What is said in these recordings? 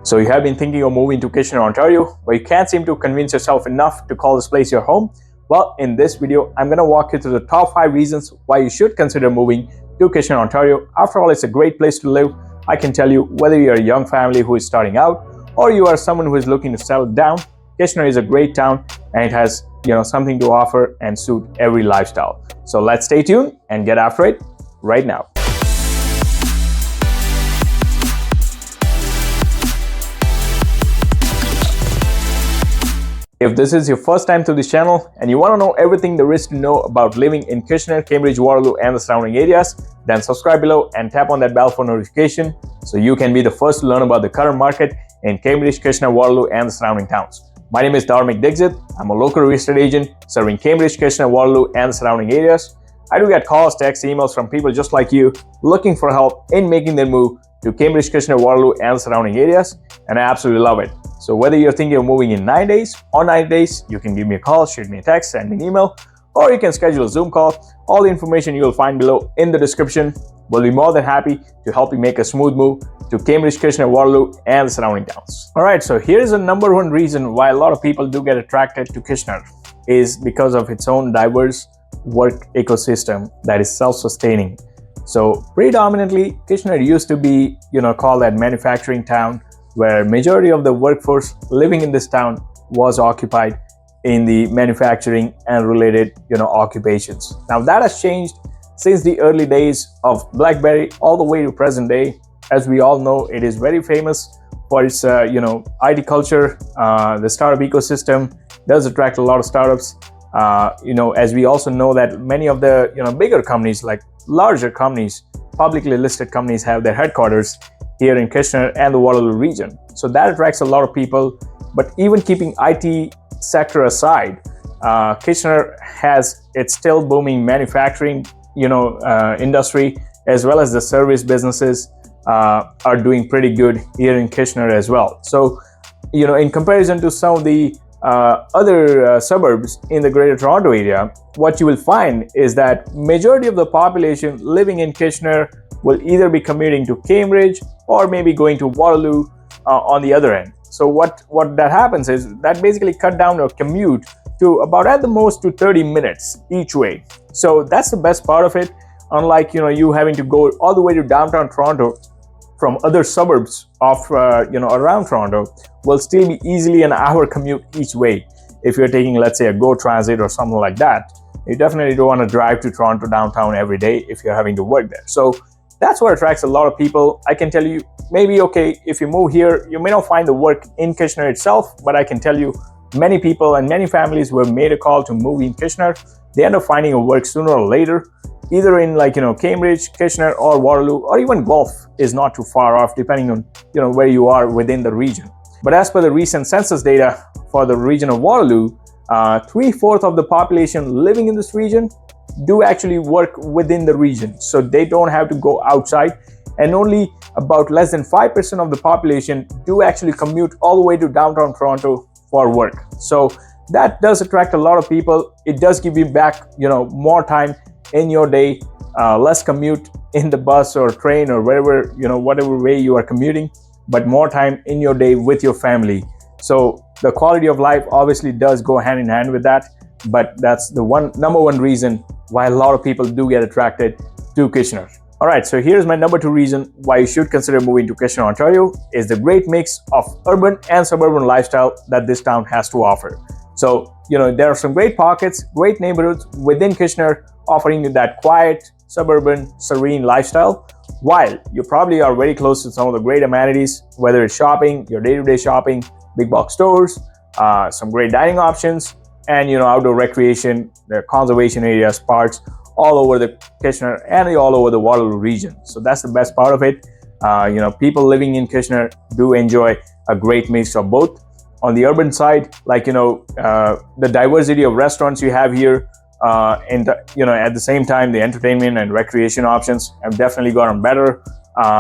So you have been thinking of moving to Kitchener, Ontario, but you can't seem to convince yourself enough to call this place your home? Well, in this video, I'm going to walk you through the top 5 reasons why you should consider moving to Kitchener, Ontario. After all, it's a great place to live. I can tell you, whether you're a young family who is starting out or you are someone who is looking to settle down, Kitchener is a great town and it has something to offer and suit every lifestyle. So let's stay tuned and get after it right now. If this is your first time to this channel and you want to know everything there is to know about living in Kitchener, Cambridge, Waterloo and the surrounding areas, then subscribe below and tap on that bell for notification so you can be the first to learn about the current market in Cambridge, Kitchener, Waterloo and the surrounding towns. My name is Dixit. I'm a local real estate agent serving Cambridge, Kitchener, Waterloo and the surrounding areas. I do get calls, texts, emails from people just like you looking for help in making their move to Cambridge, Kitchener, Waterloo and the surrounding areas, and I absolutely love it. So whether you're thinking of moving in 9 days or 90 days, you can give me a call, shoot me a text, send me an email, or you can schedule a Zoom call. All the information you will find below in the description. We'll be more than happy to help you make a smooth move to Cambridge, Kitchener, Waterloo and the surrounding towns. Alright, so here's the number one reason why a lot of people do get attracted to Kitchener is because of its own diverse work ecosystem that is self-sustaining. So predominantly, Kitchener used to be, called that manufacturing town, where majority of the workforce living in this town was occupied in the manufacturing and related, occupations. Now that has changed since the early days of BlackBerry all the way to present day. As we all know, it is very famous for its, IT culture. The startup ecosystem does attract a lot of startups. As we also know that many of the, bigger companies, like larger companies, publicly listed companies, have their headquarters here in Kitchener and the Waterloo region. So that attracts a lot of people. But even keeping IT sector aside, Kitchener has its still booming manufacturing, industry, as well as the service businesses are doing pretty good here in Kitchener as well. So, in comparison to some of the other suburbs in the Greater Toronto area, what you will find is that majority of the population living in Kitchener will either be commuting to Cambridge or maybe going to Waterloo on the other end. So what that happens is that basically cut down your commute to about at the most to 30 minutes each way. So that's the best part of it. Unlike you having to go all the way to downtown Toronto from other suburbs of around Toronto, will still be easily an hour commute each way. If you're taking, let's say, a GO Transit or something like that, you definitely don't want to drive to Toronto downtown every day if you're having to work there. So that's what attracts a lot of people. I can tell you, maybe, okay, if you move here, you may not find the work in Kitchener itself, but I can tell you many people and many families who have made a call to move in Kitchener, they end up finding a work sooner or later, either in Cambridge, Kitchener or Waterloo, or even Guelph is not too far off depending on where you are within the region. But as per the recent census data for the region of Waterloo, 3/4 of the population living in this region do actually work within the region, so they don't have to go outside, and only about less than 5% of the population do actually commute all the way to downtown Toronto for work. So that does attract a lot of people. It does give you back more time in your day, less commute in the bus or train or wherever, whatever way you are commuting, but more time in your day with your family. So the quality of life obviously does go hand in hand with that, but that's the number one reason why a lot of people do get attracted to Kitchener. All right, so here's my number 2 reason why you should consider moving to Kitchener, Ontario, is the great mix of urban and suburban lifestyle that this town has to offer. So, there are some great pockets, great neighborhoods within Kitchener offering you that quiet, suburban, serene lifestyle, while you probably are very close to some of the great amenities, whether it's shopping, your day-to-day shopping, big box stores, some great dining options, and outdoor recreation, the conservation areas, parks all over the Kitchener and all over the Waterloo region. So that's the best part of it. People living in Kitchener do enjoy a great mix of both. On the urban side, the diversity of restaurants you have here, and at the same time, the entertainment and recreation options have definitely gotten better,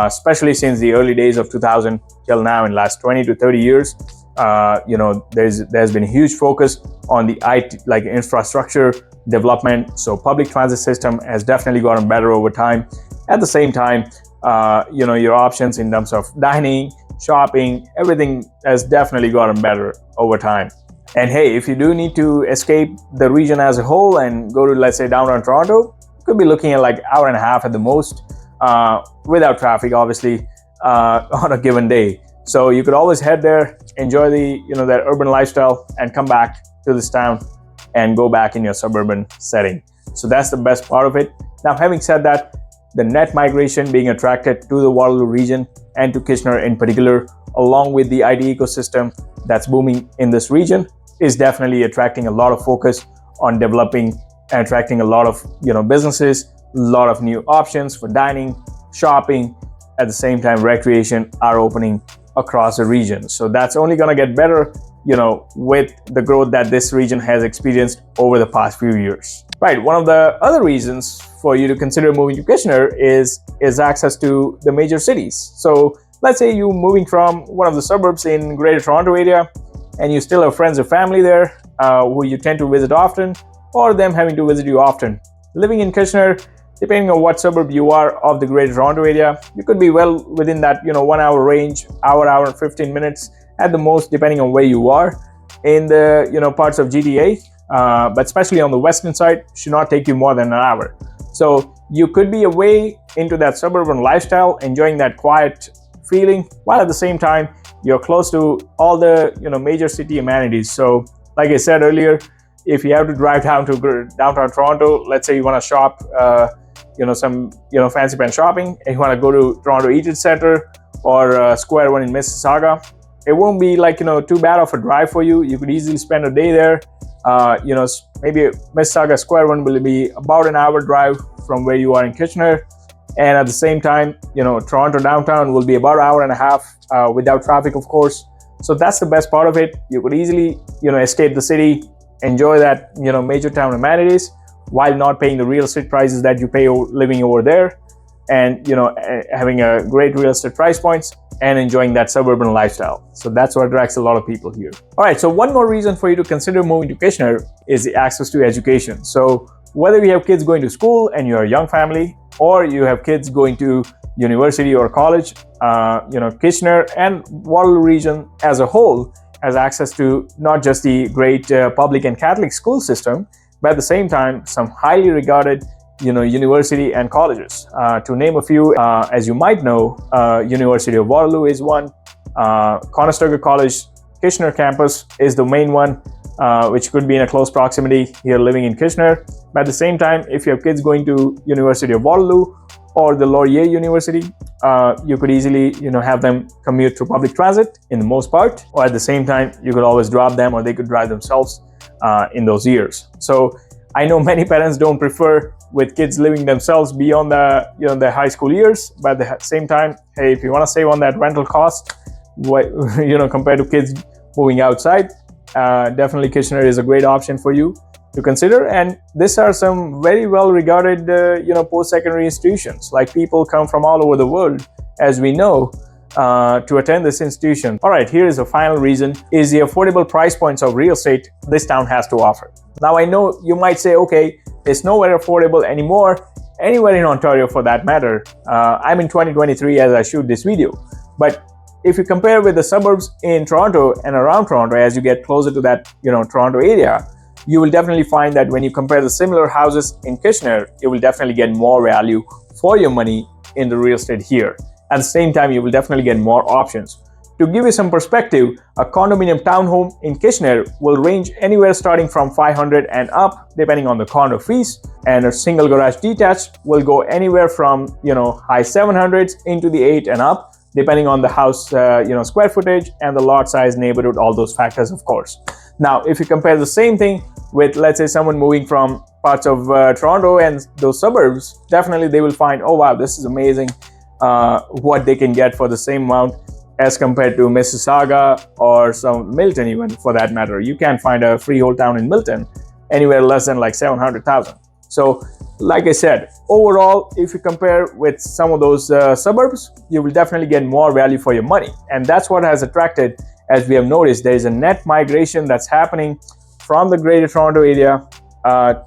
especially since the early days of 2000 till now. In last 20 to 30 years, there's been a huge focus on the IT, like infrastructure development. So public transit system has definitely gotten better over time. At the same time, your options in terms of dining, shopping, everything has definitely gotten better over time. And hey, if you do need to escape the region as a whole and go to, let's say, downtown Toronto, you could be looking at like hour and a half at the most, without traffic, obviously, on a given day. So you could always head there, enjoy the that urban lifestyle, and come back to this town and go back in your suburban setting. So that's the best part of it. Now, having said that, the net migration being attracted to the Waterloo region and to Kitchener in particular, along with the IT ecosystem that's booming in this region, is definitely attracting a lot of focus on developing and attracting a lot of businesses, a lot of new options for dining, shopping. At the same time, recreation are opening across the region. So that's only going to get better, with the growth that this region has experienced over the past few years. Right. One of the other reasons for you to consider moving to Kitchener is access to the major cities. So let's say you're moving from one of the suburbs in Greater Toronto area, and you still have friends or family there who you tend to visit often, or them having to visit you often. Living in Kitchener, depending on what suburb you are of the Greater Toronto area, you could be well within that 1 hour range, hour and 15 minutes at the most, depending on where you are in the parts of GTA. But especially on the western side, should not take you more than an hour. So you could be away into that suburban lifestyle, enjoying that quiet feeling, while at the same time you're close to all the major city amenities. So like I said earlier, if you have to drive down to downtown Toronto, let's say you want to shop, some fancy pants shopping, and you want to go to Toronto Eaton Center or Square One in Mississauga, it won't be like too bad of a drive for you. You could easily spend a day there. Maybe Mississauga Square One will be about an hour drive from where you are in Kitchener, and at the same time, Toronto downtown will be about an hour and a half without traffic, of course. So that's the best part of it. You could easily escape the city, enjoy that major town amenities, while not paying the real estate prices that you pay living over there, and having a great real estate price points and enjoying that suburban lifestyle. So that's what attracts a lot of people here. All right, so one more reason for you to consider moving to Kitchener is the access to education. So whether you have kids going to school and you're a young family, or you have kids going to university or college, Kitchener and Waterloo region as a whole has access to not just the great public and Catholic school system, but at the same time, some highly regarded university and colleges. To name a few, as you might know, University of Waterloo is one, Conestoga College Kitchener campus is the main one, which could be in a close proximity here living in Kitchener. But at the same time, if you have kids going to University of Waterloo or the Laurier University, you could easily have them commute through public transit in the most part, or at the same time you could always drop them, or they could drive themselves in those years. So I know many parents don't prefer with kids living themselves beyond the the high school years, but at the same time, hey, if you want to save on that rental cost, compared to kids moving outside, definitely Kitchener is a great option for you to consider. And these are some very well regarded post-secondary institutions. Like, people come from all over the world, as we know, to attend this institution. All right, here is a final reason, is the affordable price points of real estate this town has to offer. Now, I know you might say, okay, it's nowhere affordable anymore, anywhere in Ontario for that matter. I'm in 2023 as I shoot this video. But if you compare with the suburbs in Toronto and around Toronto, as you get closer to that Toronto area, you will definitely find that when you compare the similar houses in Kitchener, you will definitely get more value for your money in the real estate here. At the same time, you will definitely get more options. To give you some perspective, a condominium townhome in Kitchener will range anywhere starting from $500 and up, depending on the condo fees, and a single garage detached will go anywhere from high 700s into the 8 and up, depending on the house square footage and the lot size, neighborhood, all those factors, of course. Now, if you compare the same thing with, let's say, someone moving from parts of Toronto and those suburbs, definitely they will find, oh wow, this is amazing, what they can get for the same amount as compared to Mississauga or some Milton, even for that matter. You can't find a freehold town in Milton anywhere less than like 700,000. So like I said, overall, if you compare with some of those suburbs, you will definitely get more value for your money. And that's what has attracted, as we have noticed, there is a net migration that's happening from the Greater Toronto area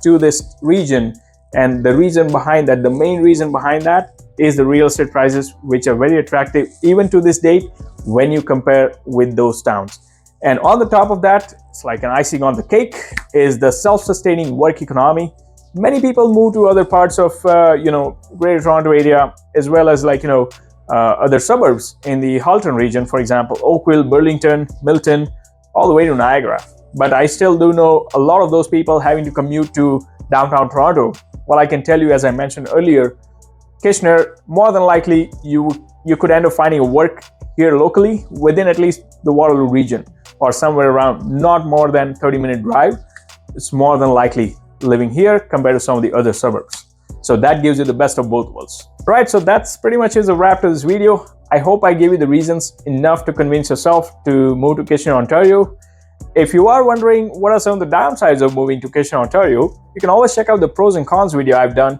to this region. And the reason behind that, the main reason behind that, is the real estate prices, which are very attractive even to this date when you compare with those towns. And on the top of that, it's like an icing on the cake, is the self-sustaining work economy. Many people move to other parts of Greater Toronto area, as well as other suburbs in the Halton region, for example, Oakville, Burlington, Milton, all the way to Niagara. But I still do know a lot of those people having to commute to downtown Toronto. Well, I can tell you, as I mentioned earlier, Kitchener, more than likely you could end up finding a work here locally within at least the Waterloo region, or somewhere around, not more than 30-minute drive. It's more than likely living here compared to some of the other suburbs. So that gives you the best of both worlds. Right, so that's pretty much is a wrap to this video. I hope I gave you the reasons enough to convince yourself to move to Kitchener, Ontario. If you are wondering what are some of the downsides of moving to Kitchener, Ontario, you can always check out the pros and cons video I've done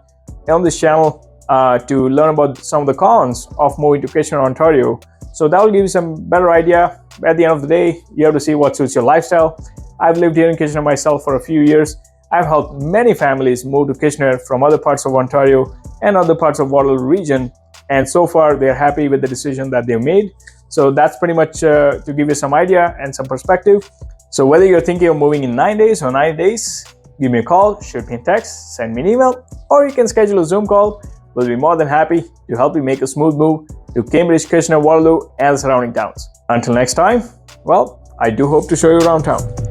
on this channel to learn about some of the cons of moving to Kitchener, Ontario. So that will give you some better idea. At the end of the day, you have to see what suits your lifestyle. I've lived here in Kitchener myself for a few years. I've helped many families move to Kitchener from other parts of Ontario and other parts of Waterloo region, and so far they're happy with the decision that they made. So that's pretty much to give you some idea and some perspective. So whether you're thinking of moving in 9 days or 9 days, give me a call, shoot me a text, send me an email, or you can schedule a Zoom call. We'll be more than happy to help you make a smooth move to Cambridge, Kitchener, Waterloo, and the surrounding towns. Until next time, well, I do hope to show you around town.